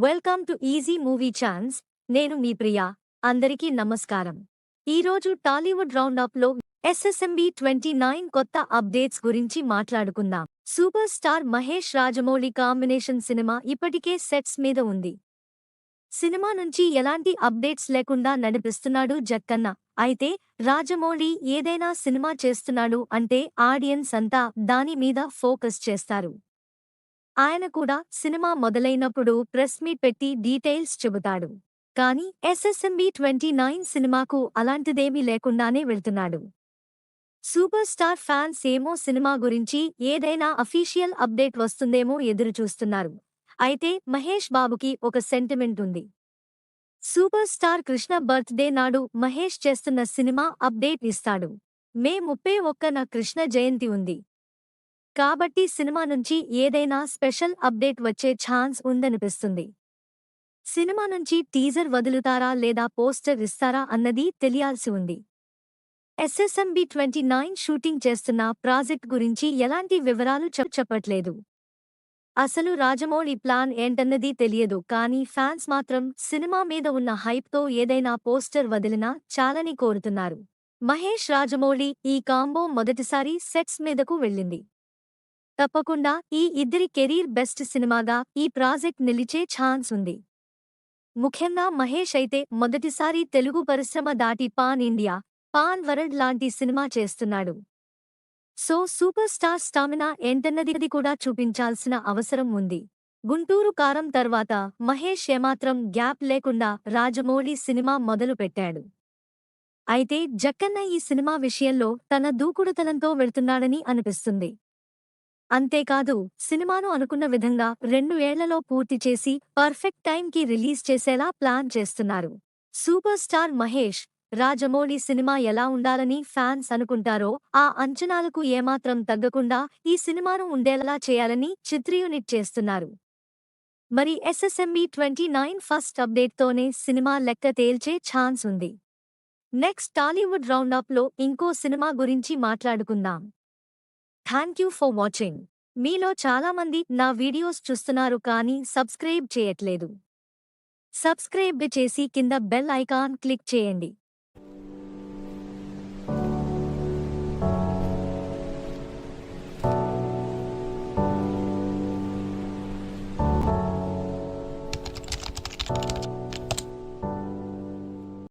Welcome to easy movie chance. నేను మీ ప్రియా. అందరికీ నమస్కారం. ఈరోజు టాలీవుడ్ రౌండప్లో ఎస్ఎస్ఎంబీ 29 కొత్త అప్డేట్స్ గురించి మాట్లాడుకుందాం. Super star Mahesh Rajamouli combination cinema ఇప్పటికే సెట్స్ మీద ఉంది. సినిమా నుంచి ఎలాంటి అప్డేట్స్ లేకుండా నడిపిస్తున్నాడు జక్కన్న. అయితే రాజమౌళి ఏదైనా సినిమా చేస్తున్నాడు అంటే ఆడియన్స్ అంతా దాని మీద ఫోకస్ చేస్తారు. ఆయన కూడా సినిమా మొదలైనప్పుడు ప్రెస్ మీట్ పెట్టి డీటెయిల్స్ చెబుతాడు. కానీ ఎస్ఎస్ఎంబీ 29 సినిమాకు అలాంటిదేమీ లేకుండానే వెళ్తున్నాడు. సూపర్ స్టార్ ఫ్యాన్స్ ఏమో సినిమా గురించి ఏదైనా అఫీషియల్ అప్డేట్ వస్తుందేమో ఎదురుచూస్తున్నారు. అయితే మహేష్ బాబుకి ఒక సెంటిమెంట్ ఉంది. సూపర్ స్టార్ కృష్ణ బర్త్డే నాడు మహేష్ చేస్తున్న సినిమా అప్డేట్ ఇస్తాడు. మే 31న కృష్ణ జయంతి ఉంది. కాబట్టి సినిమా నుంచి ఏదైనా స్పెషల్ అప్డేట్ వచ్చే ఛాన్స్ ఉందనిపిస్తుంది. సినిమా నుంచి టీజర్ వదులుతారా లేదా పోస్టర్ ఇస్తారా అన్నది తెలియాల్సి ఉంది. ఎస్ఎస్ఎంబీ 29 షూటింగ్ చేస్తున్న ప్రాజెక్ట్ గురించి ఎలాంటి వివరాలు చెప్పట్లేదు. అసలు రాజమౌళి ప్లాన్ ఏంటన్నది తెలియదు. కానీ ఫ్యాన్స్ మాత్రం సినిమా మీద ఉన్న హైప్తో ఏదైనా పోస్టర్ వదిలినా చాలని కోరుతున్నారు. మహేష్ రాజమౌళి ఈ కాంబో మొదటిసారి సెట్స్ మీదకు వెళ్ళింది. తప్పకుండా ఈ ఇద్దరి కెరీర్ బెస్ట్ సినిమాగా ఈ ప్రాజెక్ట్ నిలిచే ఛాన్స్ ఉంది. ముఖ్యంగా మహేష్ అయితే మొదటిసారి తెలుగు పరిశ్రమ దాటి పాన్ ఇండియా, పాన్ వరల్డ్ లాంటి సినిమా చేస్తున్నాడు. సో సూపర్ స్టార్ స్టామినా ఏంటన్నది కూడా చూపించాల్సిన అవసరం ఉంది. గుంటూరు కారం తర్వాత మహేష్ ఏమాత్రం గ్యాప్ లేకుండా రాజమౌళి సినిమా మొదలు పెట్టాడు. అయితే జక్కన్న ఈ సినిమా విషయంలో తన దూకుడుతనంతో వెళ్తున్నాడని అనిపిస్తుంది. అంతేకాదు సినిమాను అనుకున్న విధంగా 2 ఏళ్లలో పూర్తి చేసి పర్ఫెక్ట్ టైంకి రిలీజ్ చేసేలా ప్లాన్ చేస్తున్నారు. Super star Mahesh, Rajamouli cinema ఎలా ఉండాలని ఫ్యాన్స్ అనుకుంటారో ఆ అంచనాలకు ఏమాత్రం తగ్గకుండా ఈ సినిమాను ఉండేలా చేయాలని చిత్రయూనిట్ చేస్తున్నారు. మరి ఎస్ఎస్ఎంబీ 29 ఫస్ట్ అప్డేట్తోనే సినిమా లెక్క తేల్చే ఛాన్స్ ఉంది. నెక్స్ట్ టాలీవుడ్ రౌండప్లో ఇంకో సినిమా గురించి మాట్లాడుకుందాం. Thank you for watching. మీలో చాలామంది నా వీడియోస్ చూస్తున్నారు కానీ సబ్స్క్రైబ్ చేయట్లేదు. సబ్స్క్రైబ్ చేసి కింద బెల్ ఐకాన్ క్లిక్ చేయండి.